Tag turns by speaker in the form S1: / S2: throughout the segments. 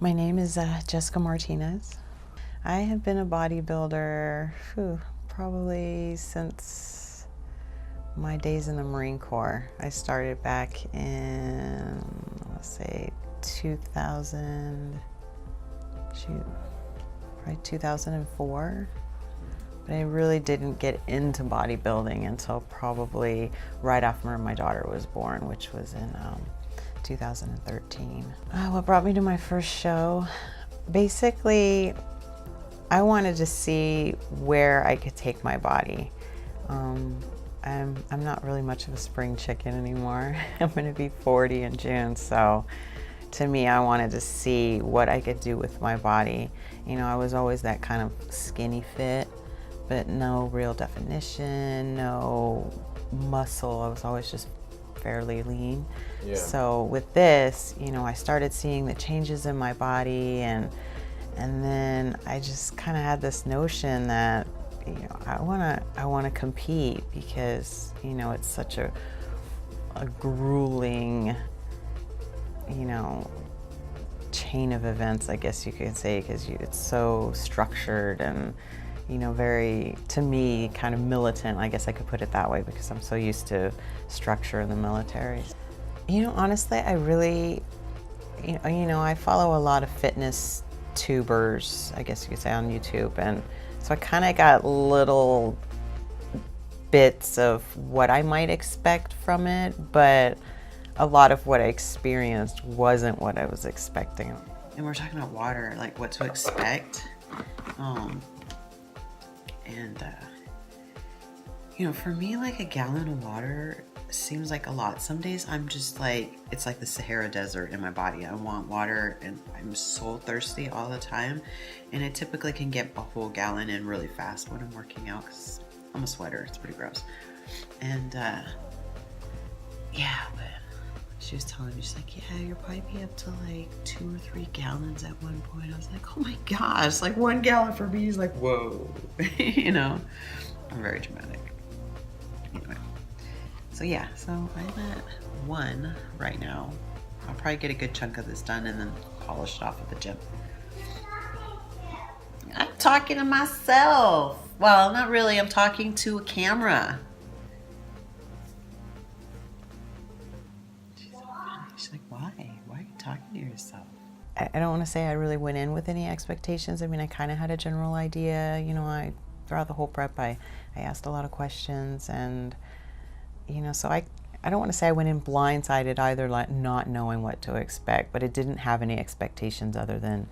S1: My name is Jessica Martinez. I have been a bodybuilder probably since my days in the Marine Corps. I started back in, let's say, 2004. But I really didn't get into bodybuilding until probably right after my daughter was born, which was in 2013. What brought me to my first show? Basically, I wanted to see where I could take my body. I'm not really much of a spring chicken anymore. I'm going to be 40 in June, so to me, I wanted to see what I could do with my body. You know, I was always that kind of skinny fit, but no real definition, no muscle. I was always just fairly lean.
S2: Yeah.
S1: So with this, you know, I started seeing the changes in my body, and then I just kind of had this notion that, you know, I wanna compete, because, you know, it's such a grueling, you know, chain of events, I guess you could say, because it's so structured and, you know, very, to me, kind of militant. I guess I could put it that way, because I'm so used to structure in the military. You know, honestly, I really, you know, I follow a lot of fitness tubers, I guess you could say, on YouTube, and so I kind of got little bits of what I might expect from it, but a lot of what I experienced wasn't what I was expecting. And we're talking about water, like what to expect. You know, for me, like a gallon of water seems like a lot. Some days I'm just like, it's like the Sahara Desert in my body. I want water and I'm so thirsty all the time. And I typically can get a whole gallon in really fast when I'm working out, because I'm a sweater. It's pretty gross. And yeah, but she was telling me, she's like, yeah, you'll probably be up to like 2 or 3 gallons at one point. I was like, oh my gosh, like 1 gallon for me is like, whoa. You know, I'm very dramatic. Anyway, so yeah, so I'm at 1 right now. I'll probably get a good chunk of this done and then polish it off at the gym. I'm talking to myself. Well, not really, I'm talking to a camera. She's like, why? Why are you talking to yourself? I don't want to say I really went in with any expectations. I mean, I kind of had a general idea. You know, throughout the whole prep, I asked a lot of questions, and, you know, so I don't want to say I went in blindsided either, like not knowing what to expect, but it didn't have any expectations other than,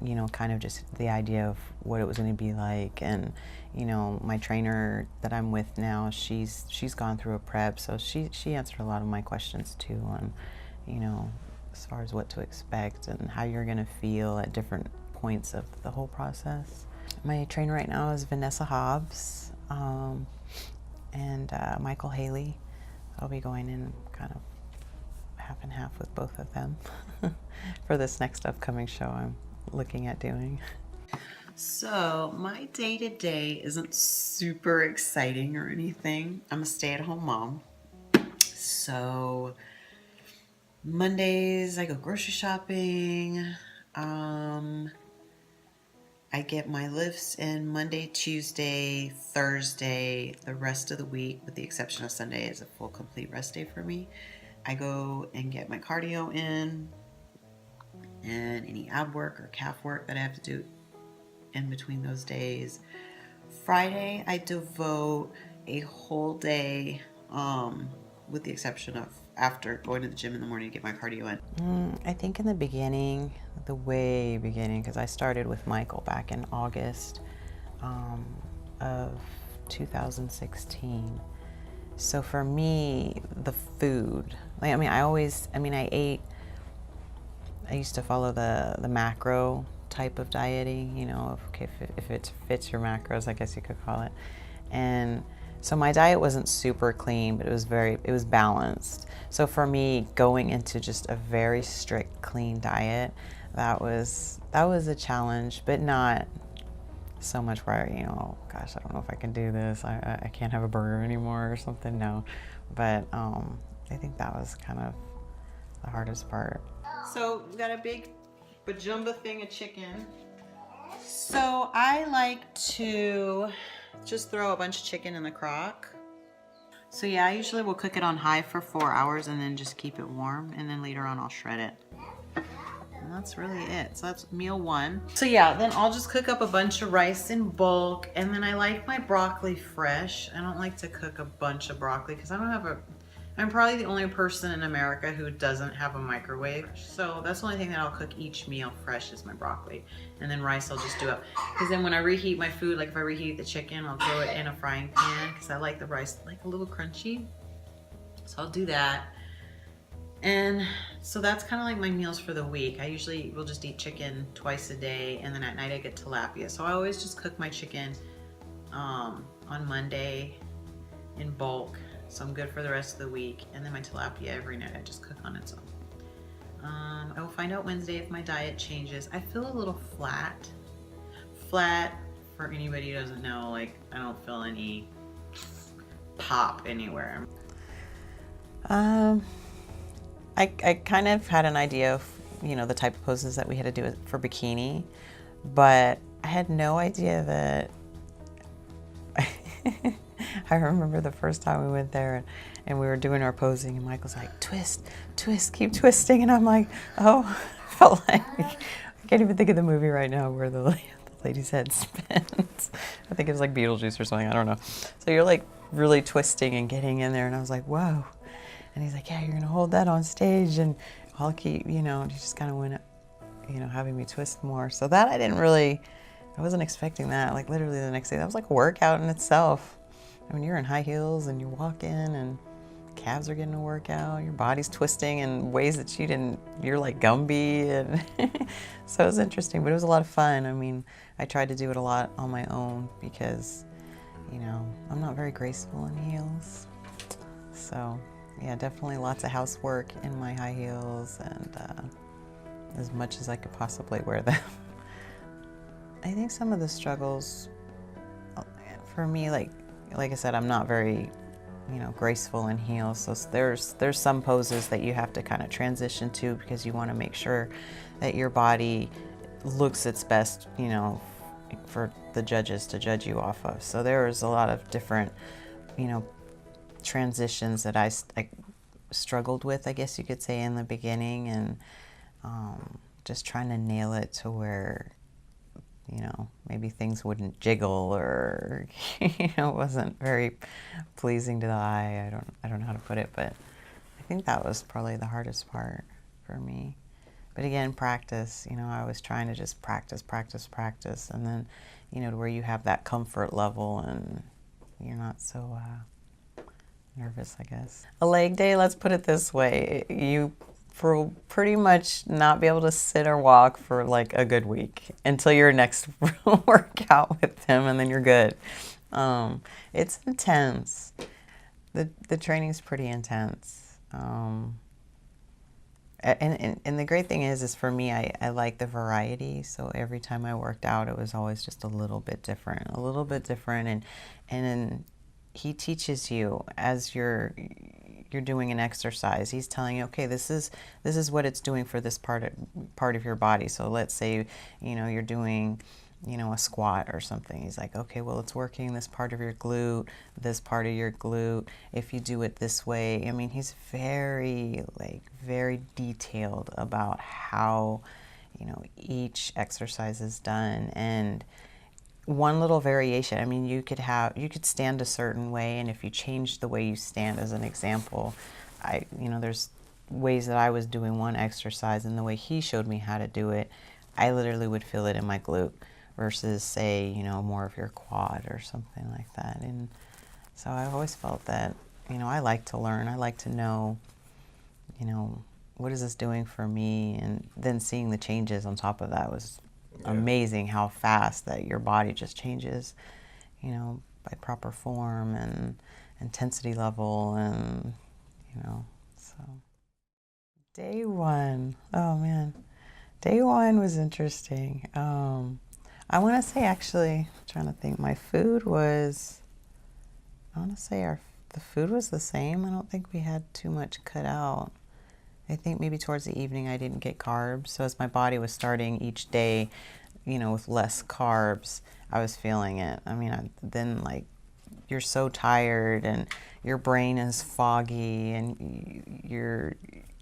S1: you know, kind of just the idea of what it was going to be like. And, you know, my trainer that I'm with now, she's gone through a prep, so she answered a lot of my questions too, on, you know, as far as what to expect and how you're going to feel at different points of the whole process. My trainer right now is Vanessa Hobbs and Michael Haley. I'll be going in kind of half and half with both of them for this next upcoming show I'm looking at doing. So my day-to-day isn't super exciting or anything. I'm a stay-at-home mom. So Mondays I go grocery shopping. I get my lifts in Monday, Tuesday, Thursday. The rest of the week, with the exception of Sunday, is a full complete rest day for me. I go and get my cardio in, and any ab work or calf work that I have to do in between those days. Friday, I devote a whole day, with the exception of after going to the gym in the morning to get my cardio in. I think in the beginning, the way beginning, because I started with Michael back in August of 2016. So for me, the food, like, I used to follow the macro type of dieting, you know, if it fits your macros, I guess you could call it. And so my diet wasn't super clean, but it was balanced. So for me, going into just a very strict clean diet, that was a challenge, but not so much where, you know, gosh, I don't know if I can do this. I can't have a burger anymore or something. No, but I think that was kind of the hardest part. So we got a big bajumba thing of chicken. So I like to just throw a bunch of chicken in the crock. So yeah, I usually will cook it on high for 4 hours and then just keep it warm, and then later on I'll shred it. And that's really it. So that's meal one. So yeah, then I'll just cook up a bunch of rice in bulk, and then I like my broccoli fresh. I don't like to cook a bunch of broccoli because I'm probably the only person in America who doesn't have a microwave. So that's the only thing that I'll cook each meal fresh is my broccoli. And then rice I'll just do up. Because then when I reheat my food, like if I reheat the chicken, I'll throw it in a frying pan because I like the rice like a little crunchy. So I'll do that. And so that's kind of like my meals for the week. I usually will just eat chicken twice a day, and then at night I get tilapia. So I always just cook my chicken on Monday in bulk. So I'm good for the rest of the week. And then my tilapia every night I just cook on its own. I will find out Wednesday if my diet changes. I feel a little flat. Flat, for anybody who doesn't know, like I don't feel any pop anywhere. I kind of had an idea of, the type of poses that we had to do for bikini, but I had no idea that I remember the first time we went there and we were doing our posing, and Michael's like, twist, twist, keep twisting. And I'm like, oh, I felt like, I can't even think of the movie right now where the lady's head spins. I think it was like Beetlejuice or something, I don't know. So you're like really twisting and getting in there, and I was like, whoa. And he's like, yeah, you're gonna hold that on stage, and I'll keep, he just kind of went, having me twist more. So that I wasn't expecting that. Like literally the next day, that was like a workout in itself. I mean, you're in high heels and you're walking and calves are getting a workout. Your body's twisting in ways that you're like Gumby. And so it was interesting, but it was a lot of fun. I mean, I tried to do it a lot on my own because, I'm not very graceful in heels. So yeah, definitely lots of housework in my high heels, and as much as I could possibly wear them. I think some of the struggles for me, like I said, I'm not very, graceful in heels. So there's some poses that you have to kind of transition to because you want to make sure that your body looks its best, for the judges to judge you off of. So there was a lot of different, transitions that I struggled with, I guess you could say, in the beginning, and just trying to nail it to where, maybe things wouldn't jiggle or, wasn't very pleasing to the eye. I don't know how to put it, but I think that was probably the hardest part for me. But again, practice, I was trying to just practice, and then, to where you have that comfort level and you're not so nervous, I guess. A leg day, let's put it this way. You will pretty much not be able to sit or walk for like a good week until your next workout with him, and then you're good. It's intense. The training's pretty intense. And the great thing is for me, I like the variety. So every time I worked out, it was always just a little bit different. And then he teaches you as you're doing an exercise. He's telling you, okay, this is what it's doing for this part of your body. So let's say, you're doing, a squat or something. He's like, okay, well, it's working this part of your glute, this part of your glute. If you do it this way, I mean, he's very detailed about how, each exercise is done. And one little variation, I mean, you could stand a certain way, and if you change the way you stand, as an example, there's ways that I was doing one exercise, and the way he showed me how to do it, I literally would feel it in my glute versus, say, more of your quad or something like that. And so I've always felt that, I like to learn, I like to know, what is this doing for me? And then seeing the changes on top of that was amazing, how fast that your body just changes, by proper form and intensity level, and, so. Day one, oh man, day one was interesting. I want to say, actually, I'm trying to think, my food was, I want to say the food was the same. I don't think we had too much cut out. I think maybe towards the evening I didn't get carbs. So as my body was starting each day, you know, with less carbs, I was feeling it. I mean, then like you're so tired and your brain is foggy and you're,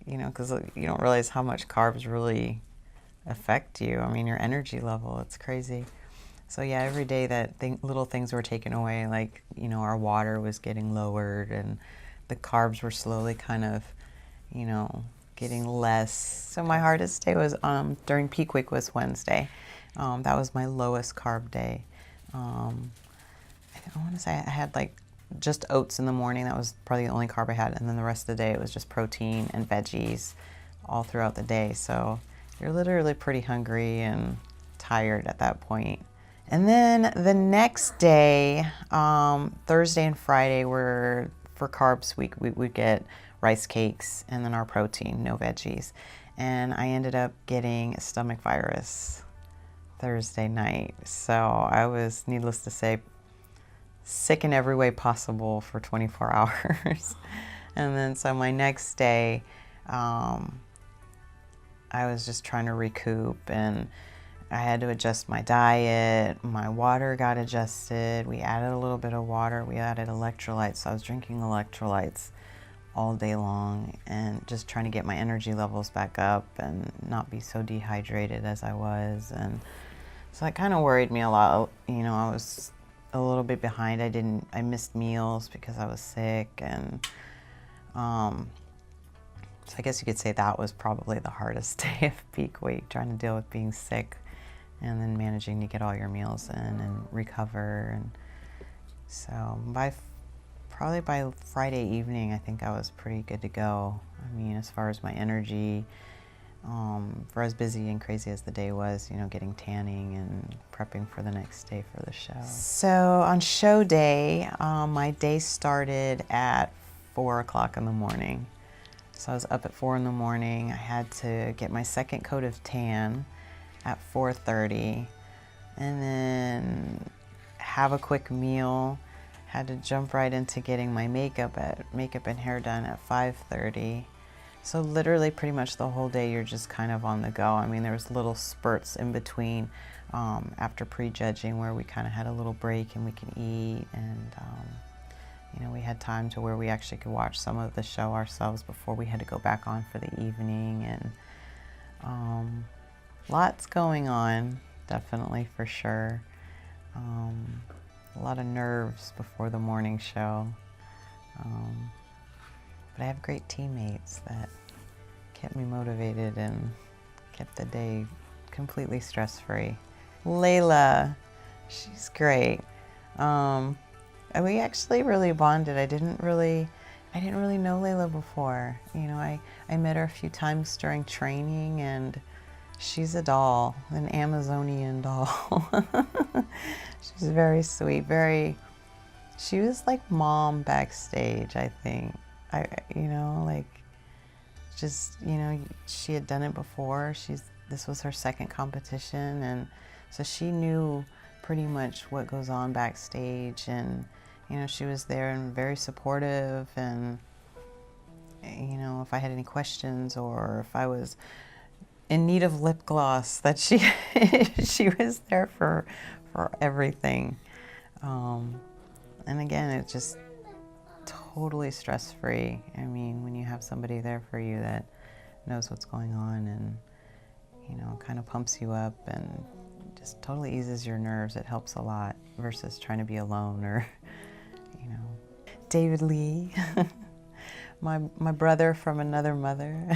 S1: you know, because you don't realize how much carbs really affect you. I mean, your energy level, it's crazy. So yeah, every day that little things were taken away, like, you know, our water was getting lowered and the carbs were slowly kind of, you know, getting less. So my hardest day was during peak week was Wednesday. That was my lowest carb day. I want to say I had like just oats in the morning. That was probably the only carb I had. And then the rest of the day it was just protein and veggies all throughout the day. So you're literally pretty hungry and tired at that point. And then the next day, Thursday and Friday were for carbs. We get rice cakes and then our protein, no veggies. And I ended up getting a stomach virus Thursday night. So I was, needless to say, sick in every way possible for 24 hours. And then so my next day, I was just trying to recoup and I had to adjust my diet. My water got adjusted. We added a little bit of water. We added electrolytes. So I was drinking electrolytes all day long and just trying to get my energy levels back up and not be so dehydrated as I was. And so that kind of worried me a lot. You know, I was a little bit behind. I missed meals because I was sick. And so I guess you could say that was probably the hardest day of peak week, trying to deal with being sick and then managing to get all your meals in and recover. And so probably by Friday evening, I think I was pretty good to go. I mean, as far as my energy, for as busy and crazy as the day was, you know, getting tanning and prepping for the next day for the show. So on show day, my day started at 4 o'clock in the morning. So I was up at 4 in the morning. I had to get my second coat of tan at 4:30 and then have a quick meal. Had to jump right into getting my makeup and hair done at 5:30. So literally pretty much the whole day you're just kind of on the go. I mean, there was little spurts in between after prejudging where we kind of had a little break and we can eat, and you know, we had time to where we actually could watch some of the show ourselves before we had to go back on for the evening. And lots going on, definitely, for sure. A lot of nerves before the morning show. But I have great teammates that kept me motivated and kept the day completely stress-free. Layla, she's great. And we actually really bonded. I didn't really know Layla before. You know, I met her a few times during training, and she's a doll, an Amazonian doll. She's very sweet, she was like mom backstage, I think. You know, like, just, you know, she had done it before. This was her second competition, and so she knew pretty much what goes on backstage, and, you know, she was there and very supportive, and, you know, if I had any questions or if I was in need of lip gloss, that she she was there for everything. And again, it's just totally stress-free. I mean, when you have somebody there for you that knows what's going on and, you know, kind of pumps you up and just totally eases your nerves, it helps a lot versus trying to be alone or, you know. David Lee, my brother from another mother.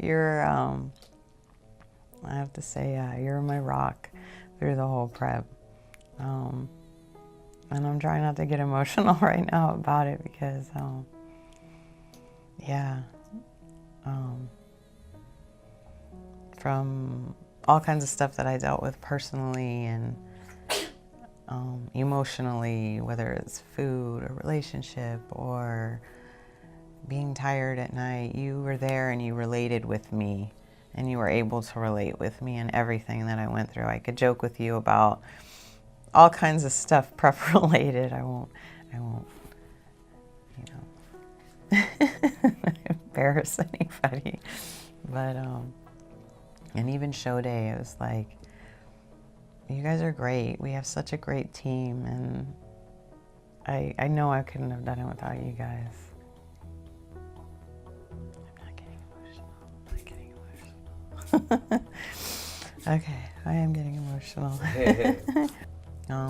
S1: You're, I have to say, you're my rock through the whole prep. And I'm trying not to get emotional right now about it because, yeah, from all kinds of stuff that I dealt with personally and emotionally, whether it's food or relationship or being tired at night, you were there and you related with me, and you were able to relate with me in everything that I went through. I could joke with you about all kinds of stuff prep related. I won't, you know. embarrass anybody. But, and even show day, it was like, you guys are great. We have such a great team, and I know I couldn't have done it without you guys. I'm not getting emotional. Okay, I am getting emotional.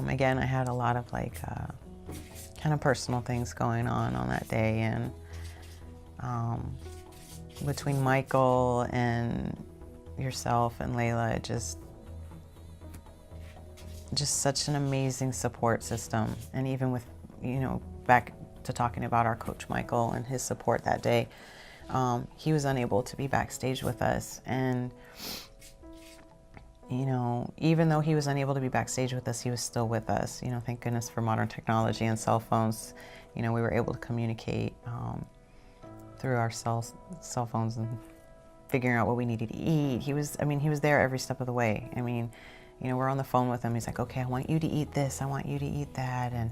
S1: Again, I had a lot of like kind of personal things going on that day, and between Michael and yourself and Layla, just such an amazing support system. And even with, you know, back to talking about our coach Michael and his support that day, he was unable to be backstage with us, and you know, even though he was unable to be backstage with us, he was still with us. You know, thank goodness for modern technology and cell phones. You know, we were able to communicate through our cell phones and figuring out what we needed to eat. He was there every step of the way. I mean, you know, we're on the phone with him. He's like, okay, I want you to eat this. I want you to eat that. And,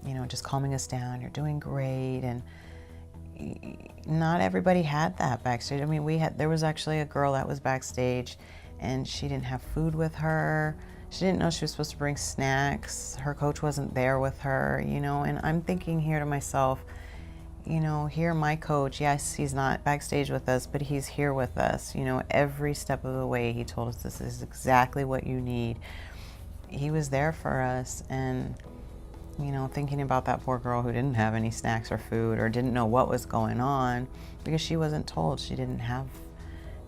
S1: you know, just calming us down. You're doing great. And not everybody had that backstage. I mean, there was actually a girl that was backstage, and she didn't have food with her. She didn't know she was supposed to bring snacks. Her coach wasn't there with her, you know, and I'm thinking here to myself, you know, here my coach, yes, he's not backstage with us, but he's here with us. You know, every step of the way he told us this is exactly what you need. He was there for us. And, you know, thinking about that poor girl who didn't have any snacks or food, or didn't know what was going on because she wasn't told. She didn't have,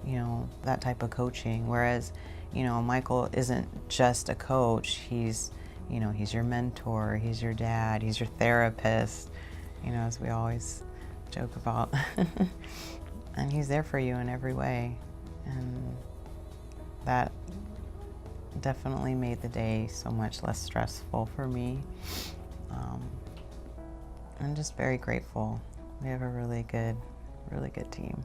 S1: you know, that type of coaching. Whereas, you know, Michael isn't just a coach. He's, you know, he's your mentor, he's your dad, he's your therapist, you know, as we always joke about. And he's there for you in every way. And that definitely made the day so much less stressful for me. I'm just very grateful. We have a really good team.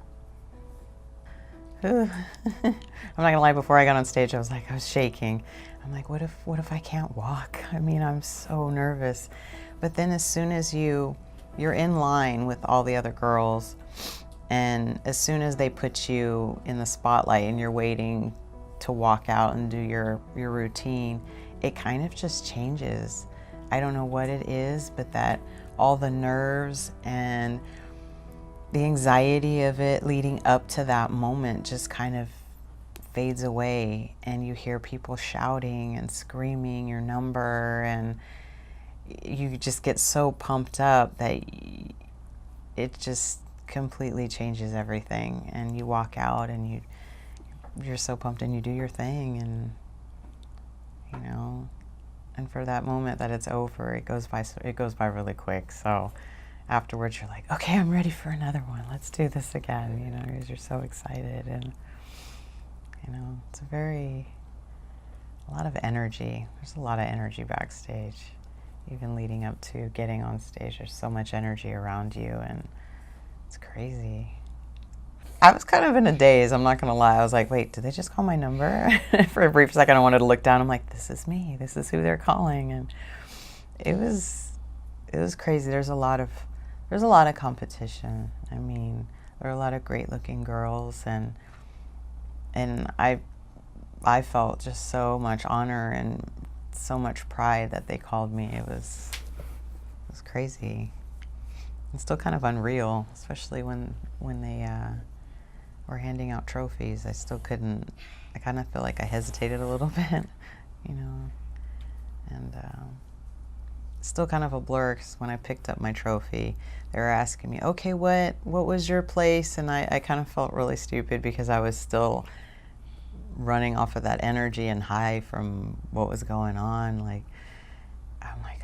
S1: I'm not gonna lie, before I got on stage, I was shaking. I'm like, what if I can't walk? I mean, I'm so nervous. But then as soon as you're in line with all the other girls, and as soon as they put you in the spotlight and you're waiting to walk out and do your routine, it kind of just changes. I don't know what it is, but that all the nerves and the anxiety of it leading up to that moment just kind of fades away, and you hear people shouting and screaming your number, and you just get so pumped up that it just completely changes everything. And you walk out and you're so pumped, and you do your thing, and you know, and for that moment that it's over, it goes by really quick. So afterwards you're like, okay, I'm ready for another one. Let's do this again, you know, because you're so excited. And you know, it's a lot of energy. There's a lot of energy backstage. Even leading up to getting on stage, there's so much energy around you, and it's crazy. I was kind of in a daze, I'm not gonna lie. I was like, wait, did they just call my number? For a brief second I wanted to look down. I'm like, this is me, this is who they're calling. And it was crazy. There's a lot of competition. I mean, there are a lot of great looking girls, and I felt just so much honor and so much pride that they called me. It was crazy. It's still kind of unreal, especially when they were handing out trophies. I kind of feel like I hesitated a little bit, you know, and it's still kind of a blur, because when I picked up my trophy, they were asking me, okay, what was your place? And I kind of felt really stupid, because I was still running off of that energy and high from what was going on. Like, I'm like,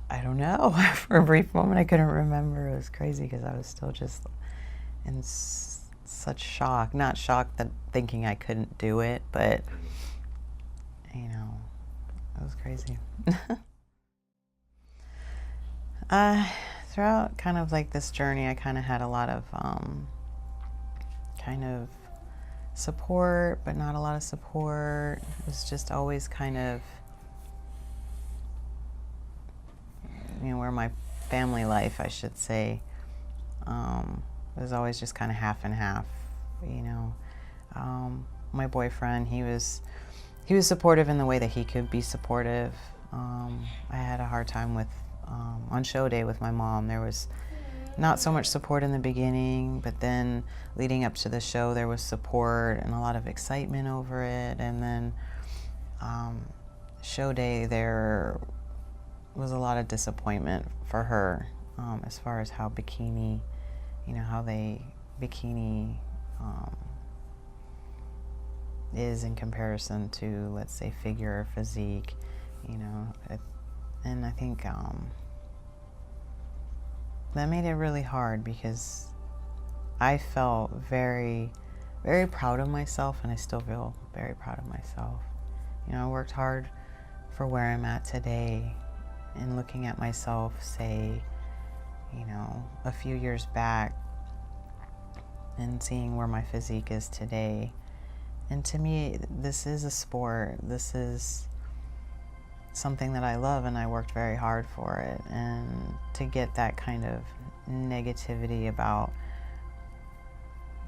S1: I don't know. For a brief moment, I couldn't remember. It was crazy, because I was still just in such shock. Not shock that thinking I couldn't do it, but, you know, it was crazy. Throughout kind of like this journey, I kind of had a lot of kind of support, but not a lot of support. It was just always kind of, you know, where my family life, I should say, It was always just kind of half and half, you know. My boyfriend, he was supportive in the way that he could be supportive. I had a hard time with, on show day with my mom, there was not so much support in the beginning, but then leading up to the show there was support and a lot of excitement over it. And then show day there was a lot of disappointment for her, as far as how bikini, you know, how bikini is in comparison to, let's say, figure or physique, you know. And I think that made it really hard, because I felt very, very proud of myself, and I still feel very proud of myself. You know, I worked hard for where I'm at today, and looking at myself, say, you know, a few years back, and seeing where my physique is today. And to me, this is a sport. This is something that I love, and I worked very hard for it. And to get that kind of negativity about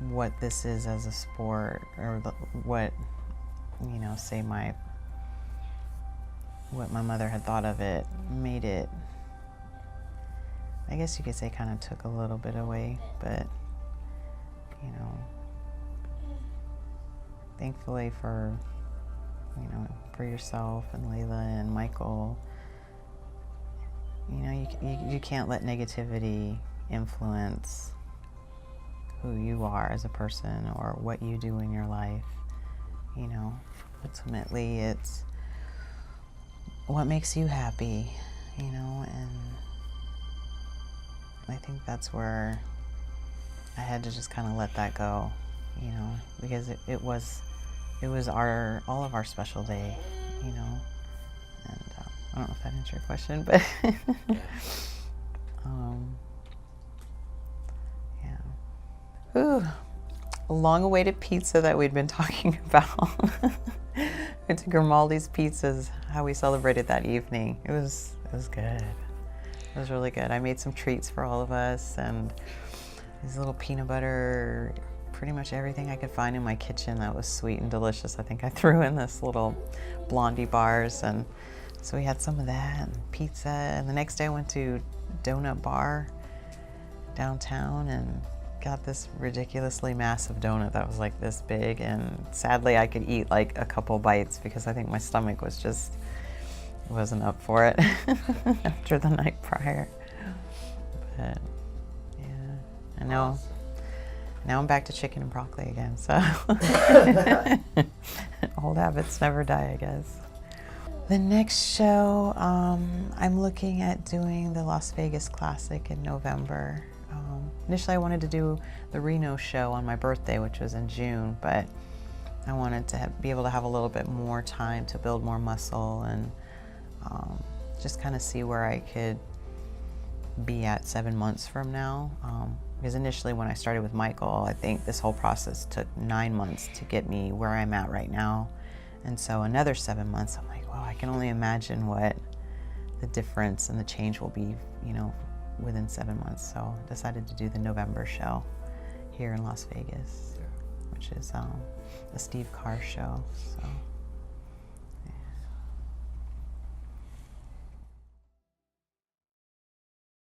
S1: what this is as a sport, or what, you know, say what my mother had thought of it, made it, I guess you could say, kind of took a little bit away. But, you know, thankfully for, you know, for yourself and Layla and Michael, you know, you can't let negativity influence who you are as a person or what you do in your life. You know, ultimately it's what makes you happy, you know. And I think that's where I had to just kind of let that go, you know, because it was all of our special day, you know. And I don't know if that answered your question, but yeah. Ooh, long-awaited pizza that we'd been talking about. Went to Grimaldi's Pizzas, how we celebrated that evening. It was good. It was really good. I made some treats for all of us, and these little peanut butter, pretty much everything I could find in my kitchen that was sweet and delicious. I think I threw in this little Blondie bars, and so we had some of that, and pizza. And the next day I went to Donut Bar downtown and got this ridiculously massive donut that was like this big, and sadly I could eat like a couple bites because I think my stomach wasn't up for it after the night prior. But yeah, I know. Now I'm back to chicken and broccoli again, so old habits never die, I guess. The next show, I'm looking at doing the Las Vegas Classic in November. Initially I wanted to do the Reno show on my birthday, which was in June, but I wanted to be able to have a little bit more time to build more muscle and just kind of see where I could be at 7 months from now. Because initially when I started with Michael, I think this whole process took 9 months to get me where I'm at right now. And so another 7 months, I'm like, wow, I can only imagine what the difference and the change will be, you know, within 7 months. So I decided to do the November show here in Las Vegas, which is a Steve Carr show. So.